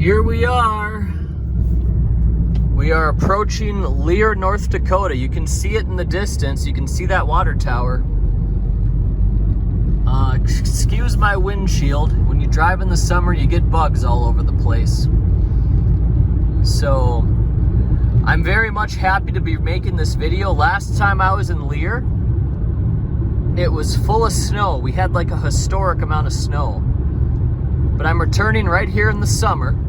Here we are. We are approaching Lehr, North Dakota. You can see it in the distance. You can see that water tower. Excuse my windshield. When you drive in the summer, you get bugs all over the place. So, I'm very much happy to be making this video. Last time I was in Lehr, it was full of snow. We had like a historic amount of snow. But I'm returning right here in the summer.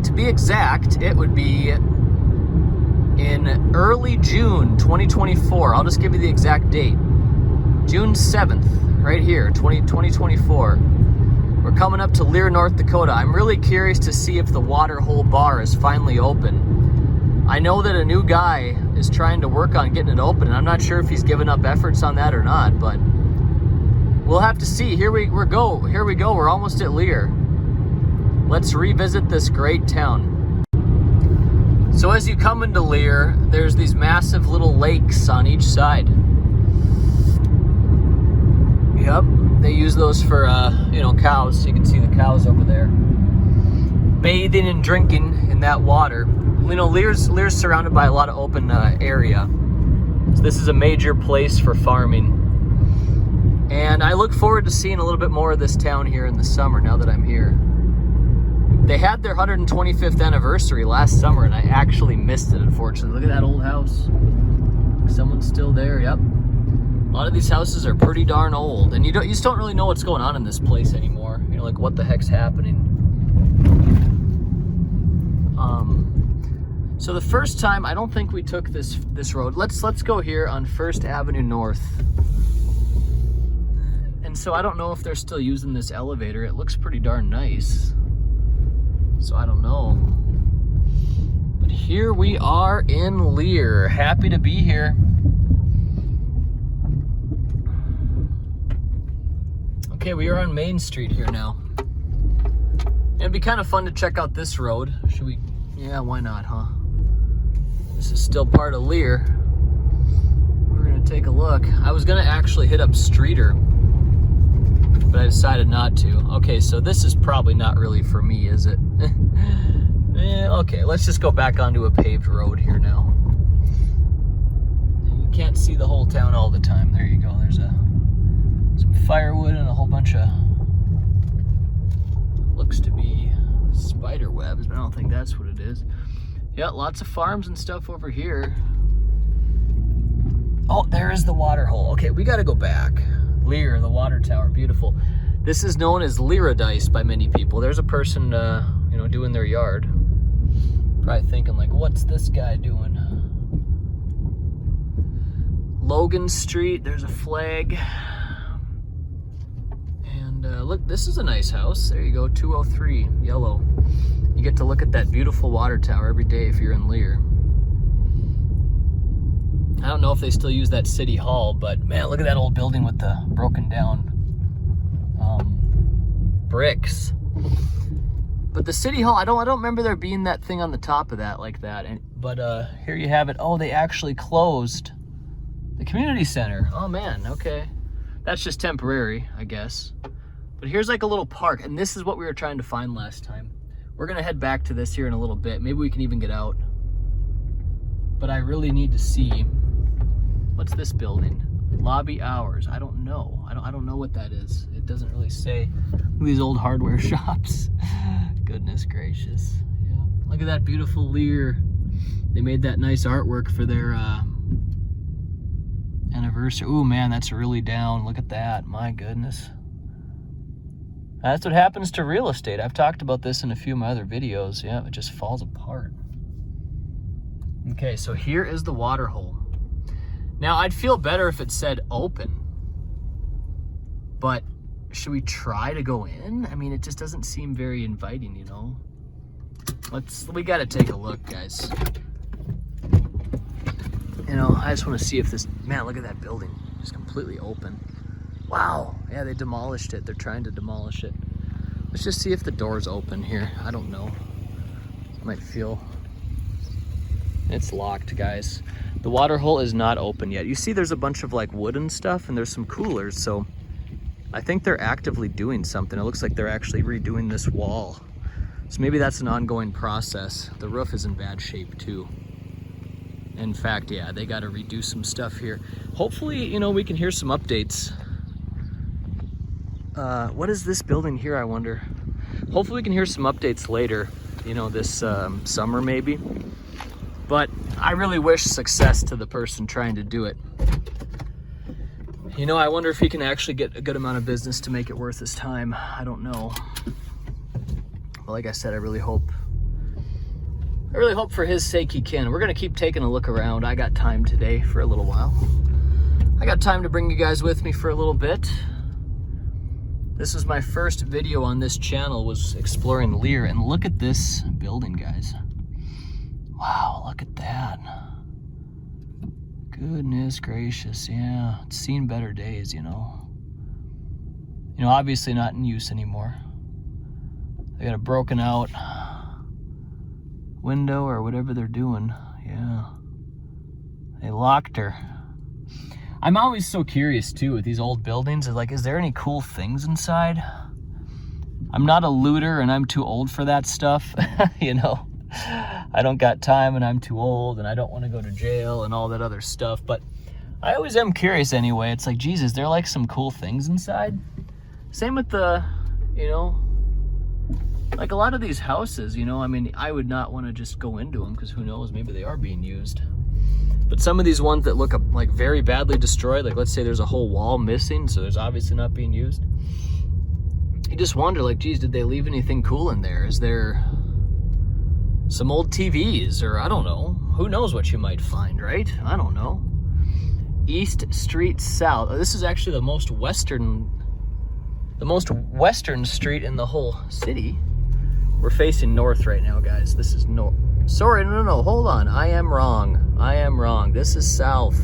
To be exact, it would be in early June 2024. I'll just give you the exact date. June 7th, right here, 2024. We're coming up to Lehr, North Dakota. I'm really curious to see if the water hole bar is finally open. I know that a new guy is trying to work on getting it open, and I'm not sure if he's given up efforts on that or not, but we'll have to see. Here we go. We're almost at Lehr. Let's revisit this great town. So as you come into Lehr, there's these massive little lakes on each side. Yep, they use those for, cows. You can see the cows over there. Bathing and drinking in that water. You know, Lehr's surrounded by a lot of open area. So this is a major place for farming. And I look forward to seeing a little bit more of this town here in the summer now that I'm here. They had their 125th anniversary last summer, and I actually missed it, unfortunately. Look at that old house. Someone's still there, yep. A lot of these houses are pretty darn old, and you just don't really know what's going on in this place anymore. You know, like what the heck's happening. So the first time, I don't think we took this road. Let's go here on 1st Avenue North. And so I don't know if they're still using this elevator. It looks pretty darn nice. So I don't know. But here we are in Lehr. Happy to be here. Okay, we are on Main Street here now. It'd be kind of fun to check out this road. Should we? Yeah, why not, huh? This is still part of Lehr. We're gonna take a look. I was gonna actually hit up Streeter, but I decided not to. Okay, so this is probably not really for me, is it? Okay, let's just go back onto a paved road here now. You can't see the whole town all the time. There you go. There's some firewood and a whole bunch of, looks to be spider webs, but I don't think that's what it is. Yeah, lots of farms and stuff over here. Oh, there is the water hole. Okay, we gotta go back. Lehr, the water tower, beautiful. This is known as Lehradise by many people. There's a person, doing their yard. Probably thinking like, what's this guy doing? Logan Street, there's a flag. And look, this is a nice house. There you go, 203, yellow. You get to look at that beautiful water tower every day if you're in Lehr. I don't know if they still use that city hall, but man, look at that old building with the broken down bricks. But the city hall, I don't remember there being that thing on the top of that like that. But here you have it. Oh, they actually closed the community center. Oh man, okay. That's just temporary, I guess. But here's like a little park, and this is what we were trying to find last time. We're gonna head back to this here in a little bit. Maybe we can even get out. But I really need to see, what's this building? Lobby hours. I don't know. I don't know what that is. It doesn't really say. These old hardware shops. Goodness gracious. Yeah. Look at that beautiful Lehr. They made that nice artwork for their anniversary. Ooh man, that's really down. Look at that. My goodness. That's what happens to real estate. I've talked about this in a few of my other videos. Yeah, it just falls apart. Okay, so here is the water hole. Now, I'd feel better if it said open, but should we try to go in? I mean, it just doesn't seem very inviting, you know? We gotta take a look, guys. You know, I just wanna see if this, man, look at that building. It's completely open. Wow, yeah, they demolished it. They're trying to demolish it. Let's just see if the door's open here. I don't know. Might feel, it's locked, guys. The water hole is not open yet. You see there's a bunch of like wooden stuff and there's some coolers, so I think they're actively doing something. It looks like they're actually redoing this wall. So maybe that's an ongoing process. The roof is in bad shape too. In fact, yeah, they got to redo some stuff here. Hopefully, you know, we can hear some updates. What is this building here, I wonder? Hopefully we can hear some updates later, you know, this summer maybe. But I really wish success to the person trying to do it. You know, I wonder if he can actually get a good amount of business to make it worth his time. I don't know. But like I said, I really hope for his sake he can. We're gonna keep taking a look around. I got time today for a little while. I got time to bring you guys with me for a little bit. This was my first video on this channel, was exploring Lehr, and look at this building, guys. Wow, look at that. Goodness gracious, yeah. It's seen better days, you know. You know, obviously not in use anymore. They got a broken out window or whatever they're doing. Yeah. They locked her. I'm always so curious too with these old buildings. Like, is there any cool things inside? I'm not a looter and I'm too old for that stuff. You know, I don't got time and I'm too old and I don't want to go to jail and all that other stuff. But I always am curious anyway. It's like, geez, is there like some cool things inside? Same with the, you know, like a lot of these houses, you know, I mean, I would not want to just go into them because who knows, maybe they are being used. But some of these ones that look like very badly destroyed, like let's say there's a whole wall missing, so there's obviously not being used. You just wonder, like, geez, did they leave anything cool in there? Is there some old TVs, or I don't know. Who knows what you might find, right? I don't know. East Street South. Oh, this is actually the most western street in the whole city. We're facing north right now, guys. This is north. Sorry, no, hold on. I am wrong. This is south.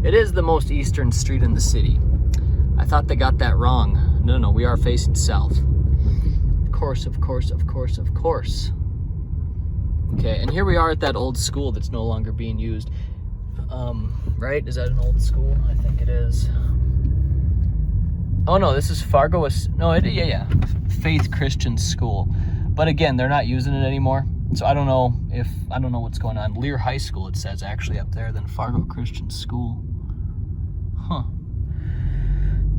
It is the most eastern street in the city. I thought they got that wrong. No, we are facing south. Of course. Okay, and here we are at that old school that's no longer being used. Right? Is that an old school? I think it is. Oh no, this is Fargo. Yeah. Faith Christian School. But again, they're not using it anymore. So I don't know what's going on. Lehr High School, it says actually up there, then Fargo Christian School. Huh.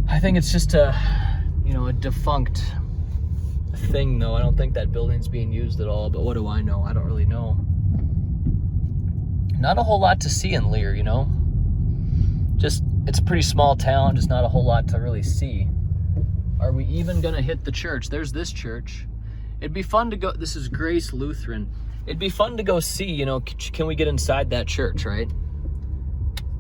I think it's just a defunct thing though. I don't think that building's being used at all, but what do I know? I don't really know. Not a whole lot to see in Lehr, you know? Just, it's a pretty small town, just not a whole lot to really see. Are we even gonna hit the church? There's this church. It'd be fun to go, this is Grace Lutheran. It'd be fun to go see, you know, can we get inside that church, right?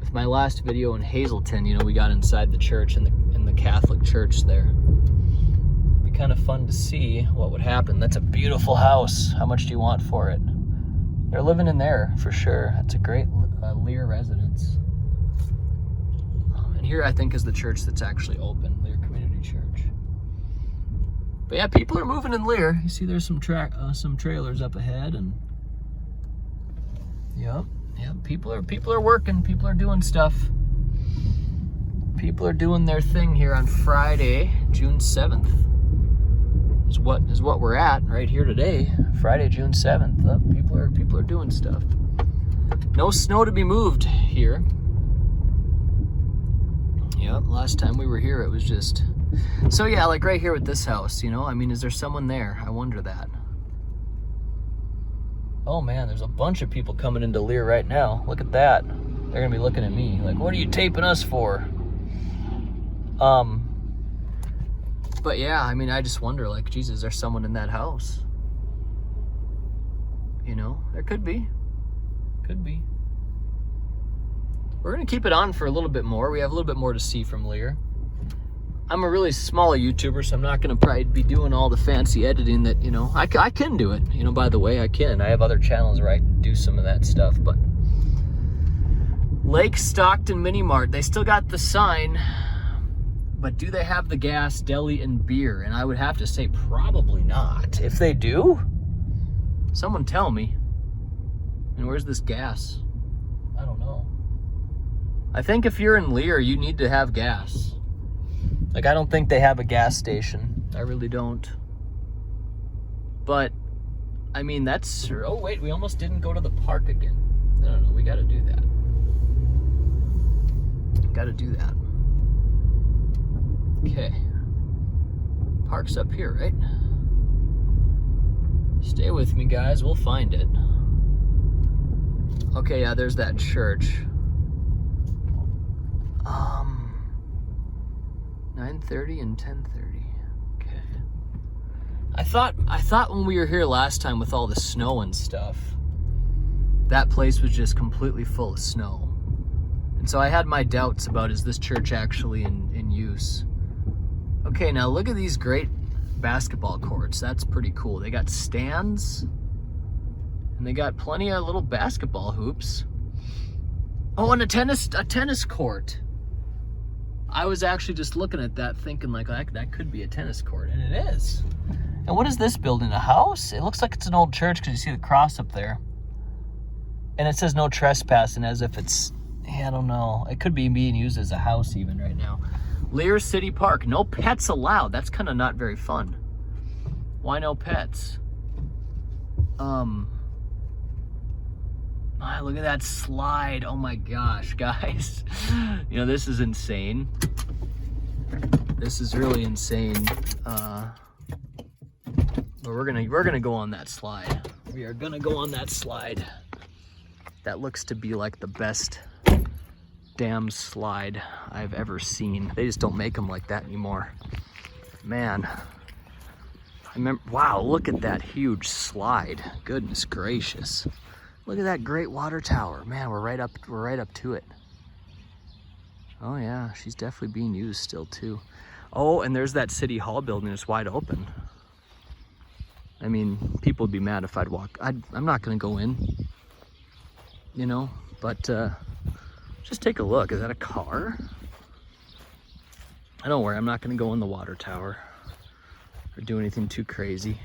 With my last video in Hazleton, you know, we got inside the church in the Catholic church there. It'd be kind of fun to see what would happen. That's a beautiful house. How much do you want for it? They're living in there for sure. That's a great Lehr residence. And here I think is the church that's actually open, Lehr Community Church. But yeah, people are moving in Lehr. You see there's some trailers up ahead, and yep, people are working, people are doing stuff. People are doing their thing here on Friday, June 7th. Is what we're at right here today. Friday, June 7th. People are doing stuff. No snow to be moved here. Yep, last time we were here it was just. So yeah, like right here with this house, you know, I mean, is there someone there? I wonder that. Oh man, there's a bunch of people coming into Lehr right now. Look at that. They're gonna be looking at me like, what are you taping us for? But yeah, I mean, I just wonder, like, Jesus, is there someone in that house? You know, there could be. Could be. We're gonna keep it on for a little bit more. We have a little bit more to see from Lehr. I'm a really small YouTuber, so I'm not gonna probably be doing all the fancy editing that, you know, I can do it. You know, by the way, I can. I have other channels where I do some of that stuff, but Lake Stockton Mini Mart, they still got the sign, but do they have the gas, deli, and beer? And I would have to say probably not. If they do, someone tell me. And where's this gas? I don't know. I think if you're in Lehr, you need to have gas. Like, I don't think they have a gas station. I really don't. But I mean, that's, oh wait, we almost didn't go to the park again. No, we gotta do that. Gotta do that. Okay. Park's up here, right? Stay with me, guys, we'll find it. Okay, yeah, there's that church. 9:30 and 10:30. Okay. I thought when we were here last time with all the snow and stuff, that place was just completely full of snow. And so I had my doubts about, is this church actually in use? Okay, now look at these great basketball courts. That's pretty cool. They got stands and they got plenty of little basketball hoops. Oh, and a tennis court. I was actually just looking at that thinking like that could be a tennis court, and it is. And what is this building? A house? It looks like it's an old church because you see the cross up there. And it says no trespassing, as if it's, I don't know. It could be being used as a house even right now. Lehr City Park, no pets allowed. That's kind of not very fun. Why no pets? Look at that slide. Oh my gosh, guys. You know, this is insane. This is really insane. But we're gonna go on that slide. We are gonna go on that slide. That looks to be like the best damn slide I've ever seen. They just don't make them like that anymore. Man, I remember, wow, look at that huge slide. Goodness gracious. Look at that great water tower. Man, we're right up to it. Oh yeah, she's definitely being used still too. Oh, and there's that city hall building that's wide open. I mean, people would be mad if I'd walk. I'm not gonna go in, you know, but just take a look. Is that a car? Don't worry, I'm not gonna go in the water tower or do anything too crazy.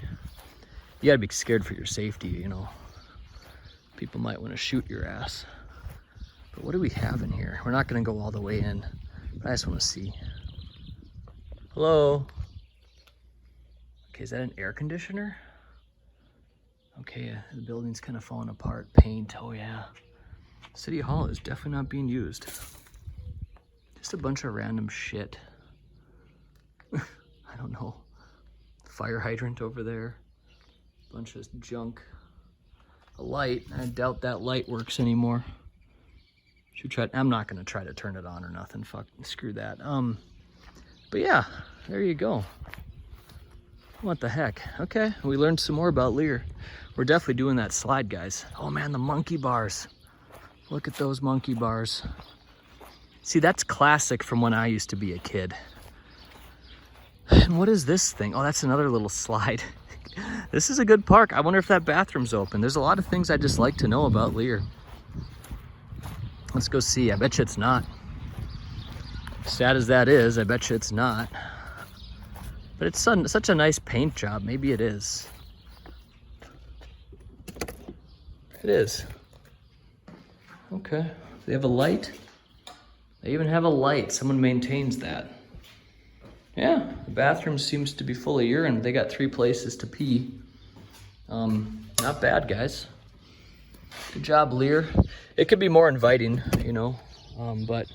You gotta be scared for your safety, you know. People might want to shoot your ass. But what do we have in here? We're not gonna go all the way in, but I just want to see. Hello? Okay, is that an air conditioner? Okay, the building's kind of falling apart. Paint, oh yeah. City Hall is definitely not being used. Just a bunch of random shit. I don't know. Fire hydrant over there. Bunch of junk. A light. I doubt that light works anymore. Should try. I'm not gonna try to turn it on or nothing. Fuck, screw that. But yeah, there you go. What the heck? Okay, we learned some more about Lehr. We're definitely doing that slide, guys. Oh man, the monkey bars. Look at those monkey bars. See, that's classic from when I used to be a kid. And what is this thing? Oh, that's another little slide. This is a good park. I wonder if that bathroom's open. There's a lot of things I just like to know about Lehr. Let's go see. I bet you it's not. Sad as that is, I bet you it's not. But it's such a nice paint job. Maybe it is. It is. Okay. They have a light. They even have a light. Someone maintains that. Yeah, the bathroom seems to be full of urine. They got 3 places to pee. Not bad, guys. Good job, Lehr. It could be more inviting, you know, but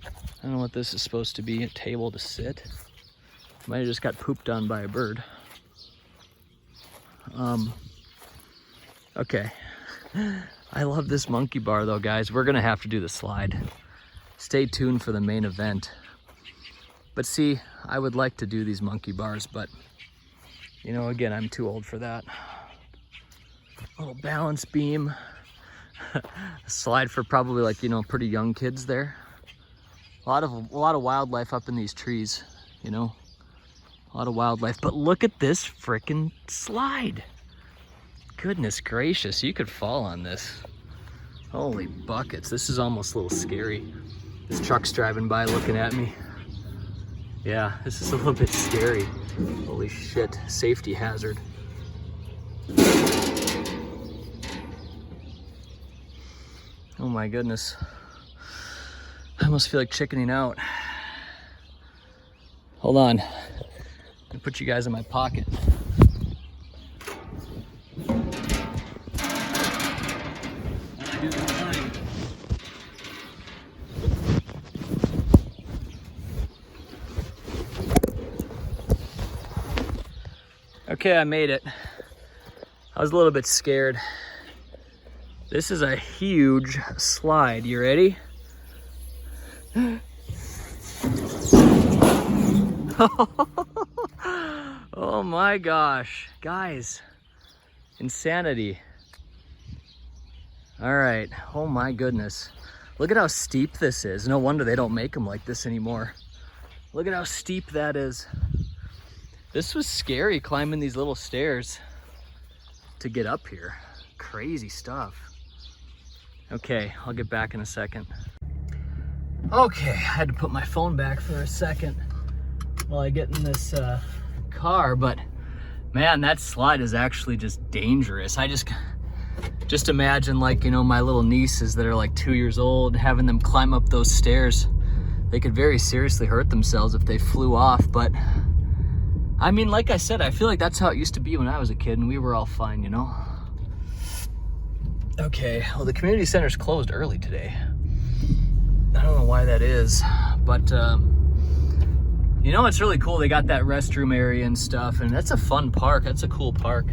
I don't know what this is supposed to be. A table to sit. Might have just got pooped on by a bird. Okay. I love this monkey bar though, guys. We're gonna have to do the slide. Stay tuned for the main event. But see, I would like to do these monkey bars, but you know, again, I'm too old for that. Little balance beam. A slide for probably like, you know, pretty young kids there. A lot of wildlife up in these trees, you know. A lot of wildlife, but look at this frickin' slide. Goodness gracious, you could fall on this. Holy buckets, this is almost a little scary. This truck's driving by looking at me. Yeah, this is a little bit scary. Holy shit, safety hazard. Oh my goodness. I almost feel like chickening out. Hold on. I'm gonna put you guys in my pocket. do the climb. Okay, I made it. I was a little bit scared. This is a huge slide. You ready? Oh my gosh, guys, insanity. All right, oh my goodness. Look at how steep this is. No wonder they don't make them like this anymore. Look at how steep that is. This was scary climbing these little stairs to get up here. Crazy stuff. Okay, I'll get back in a second. Okay, I had to put my phone back for a second while I get in this car, but man, that slide is actually just dangerous. I just imagine, like, you know, my little nieces that are like 2 years old, having them climb up those stairs. They could very seriously hurt themselves if they flew off. But I mean, like I said, I feel like that's how it used to be when I was a kid and we were all fine, you know? Okay, well, the community center's closed early today. I don't know why that is, but you know, it's really cool. They got that restroom area and stuff, and that's a fun park. That's a cool park.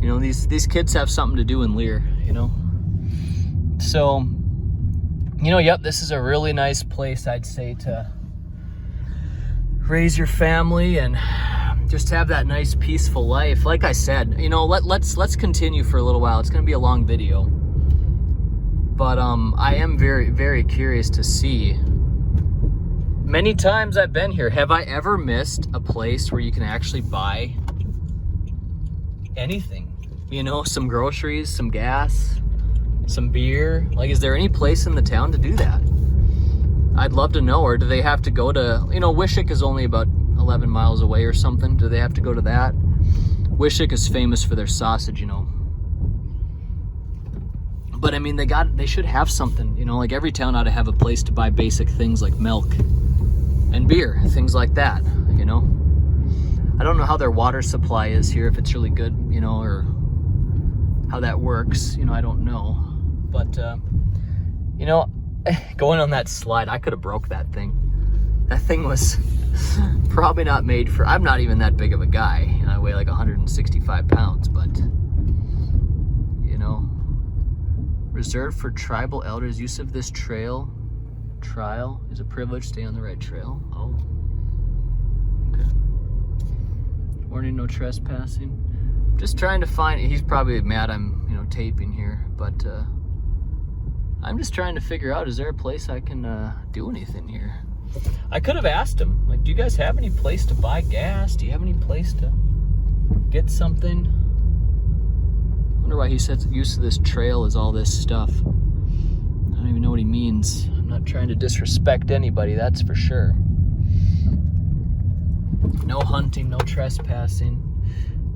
You know, these kids have something to do in Lehr, you know? So, you know, yep, this is a really nice place, I'd say, to raise your family and just have that nice peaceful life. Like I said, you know, let's continue for a little while. It's gonna be a long video. But I am very, very curious to see. Many times I've been here, have I ever missed a place where you can actually buy anything? You know, some groceries, some gas, some beer. Like, is there any place in the town to do that? I'd love to know. Or do they have to go to, you know, Wishick is only about 11 miles away or something. Do they have to go to that? Wishick is famous for their sausage, you know. But I mean, they should have something, you know, like every town ought to have a place to buy basic things like milk and beer, things like that, you know. I don't know how their water supply is here, if it's really good, you know, or how that works, you know, I don't know. But, you know, going on that slide, I could have broke that thing. That thing was probably not made for, I'm not even that big of a guy. You know, I weigh like 165 pounds, but, you know, reserved for tribal elders. Use of this trial is a privilege. Stay on the right trail. Oh, okay. Warning, no trespassing. Just trying to find, he's probably mad I'm, you know, taping here, but I'm just trying to figure out, is there a place I can do anything here? I could have asked him, like, do you guys have any place to buy gas? Do you have any place to get something? I wonder why he says use of this trail is all this stuff. I don't even know what he means. I'm not trying to disrespect anybody, that's for sure. No hunting, no trespassing.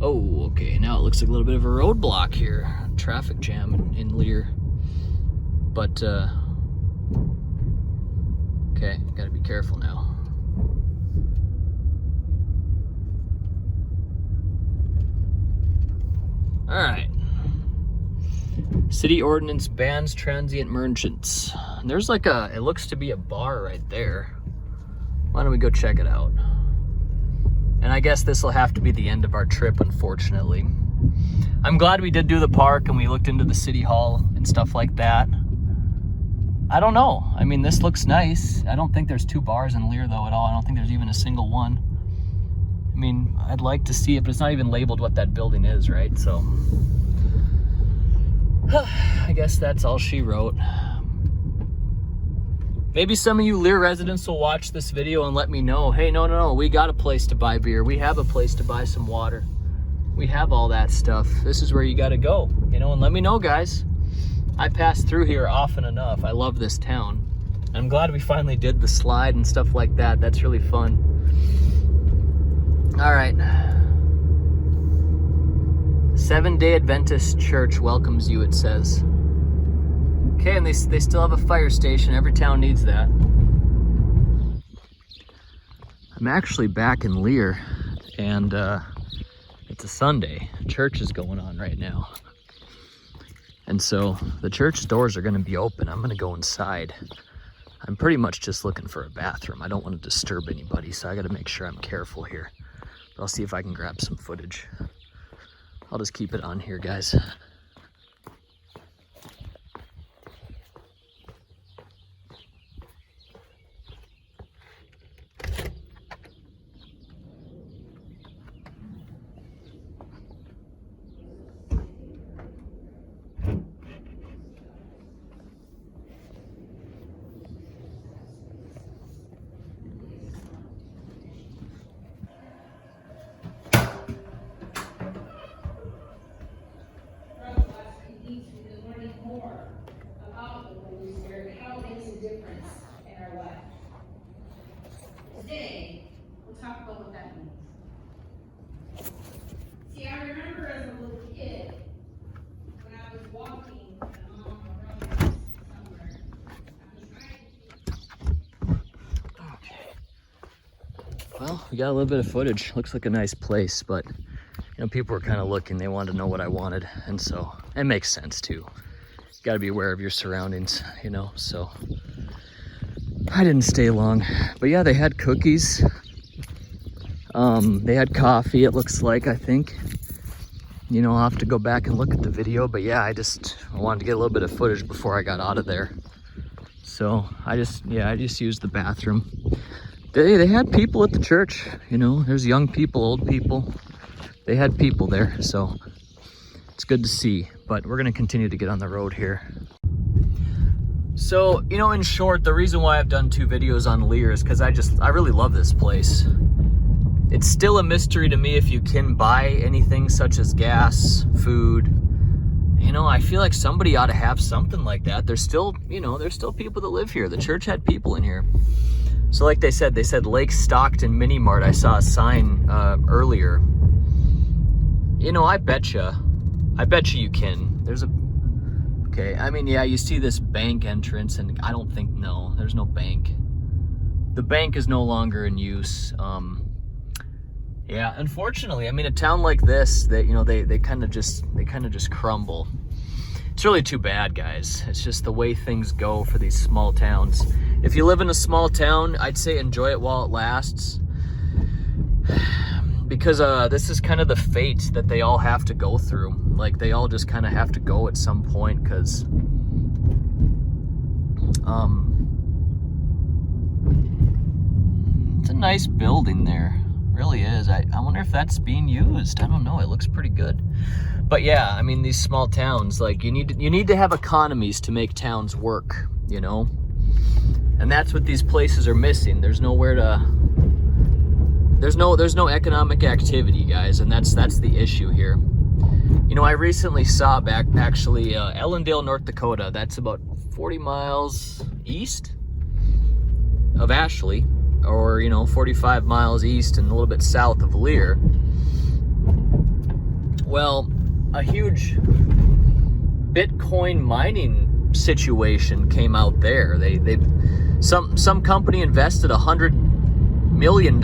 Oh, okay, now it looks like a little bit of a roadblock here. Traffic jam in Lehr. But, okay, gotta be careful now. All right. City ordinance bans transient merchants. And there's like it looks to be a bar right there. Why don't we go check it out? And I guess this will have to be the end of our trip, unfortunately. I'm glad we did do the park and we looked into the city hall and stuff like that. I don't know. I mean, this looks nice. I don't think there's 2 bars in Lehr though at all. I don't think there's even a single one. I mean, I'd like to see it, but it's not even labeled what that building is, right? So, I guess that's all she wrote. Maybe some of you Lehr residents will watch this video and let me know, hey, no, we got a place to buy beer. We have a place to buy some water. We have all that stuff. This is where you got to go, you know, and let me know, guys. I pass through here often enough. I love this town. I'm glad we finally did the slide and stuff like that. That's really fun. All right. Seventh-day Adventist Church welcomes you, it says. Okay, and they still have a fire station. Every town needs that. I'm actually back in Lehr, and it's a Sunday. Church is going on right now. And so the church doors are going to be open. I'm going to go inside. I'm pretty much just looking for a bathroom. I don't want to disturb anybody, so I got to make sure I'm careful here. But I'll see if I can grab some footage. I'll just keep it on here, guys. Today, we'll talk about what that means. See, I remember as a little kid, when I was walking along a road somewhere, I was trying to... Okay. Well, we got a little bit of footage. Looks like a nice place, but people were kind of looking. They wanted to know what I wanted, and so it makes sense too. You got to be aware of your surroundings, so I didn't stay long. But yeah, they had cookies. They had coffee, it looks like, I think. I'll have to go back and look at the video, but yeah, I wanted to get a little bit of footage before I got out of there. So I just used the bathroom. They had people at the church, there's young people, old people. They had people there, so it's good to see. But we're gonna continue to get on the road here. So, in short, the reason why I've done 2 videos on Lehr is because I really love this place. It's still a mystery to me if you can buy anything such as gas, food. I feel like somebody ought to have something like that. There's still people that live here. The church had people in here. So like they said Lake Stockton Mini Mart. I saw a sign earlier. I betcha you can. Okay, you see this bank entrance, and no, there's no bank. The bank is no longer in use. Yeah, unfortunately, a town like this, they kind of just crumble. It's really too bad, guys. It's just the way things go for these small towns. If you live in a small town, I'd say enjoy it while it lasts. Because this is kind of the fate that they all have to go through. Like, they all just kind of have to go at some point, because it's a nice building there. It really is. I wonder if that's being used. I don't know. It looks pretty good. But yeah, these small towns, like, you need to have economies to make towns work, And that's what these places are missing. There's nowhere to... There's no economic activity, guys, and that's the issue here. I recently saw Ellendale, North Dakota. That's about 40 miles east of Ashley, or 45 miles east and a little bit south of Lehr. Well, a huge Bitcoin mining situation came out there. Some company invested $100 million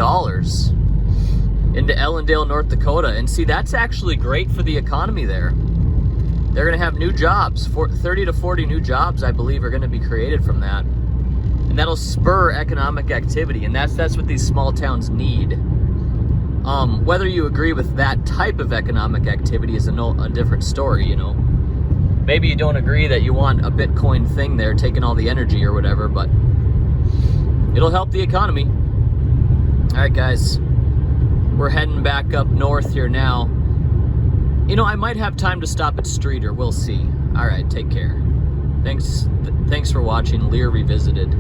into Ellendale, North Dakota. And see, that's actually great for the economy there. They're going to have new jobs. 30 to 40 new jobs, I believe, are going to be created from that. And that'll spur economic activity. And that's what these small towns need. Whether you agree with that type of economic activity is a different story, Maybe you don't agree that you want a Bitcoin thing there taking all the energy or whatever, but it'll help the economy. All right, guys. We're heading back up north here now. I might have time to stop at Streeter. We'll see. All right, take care. Thanks for watching Lehr Revisited.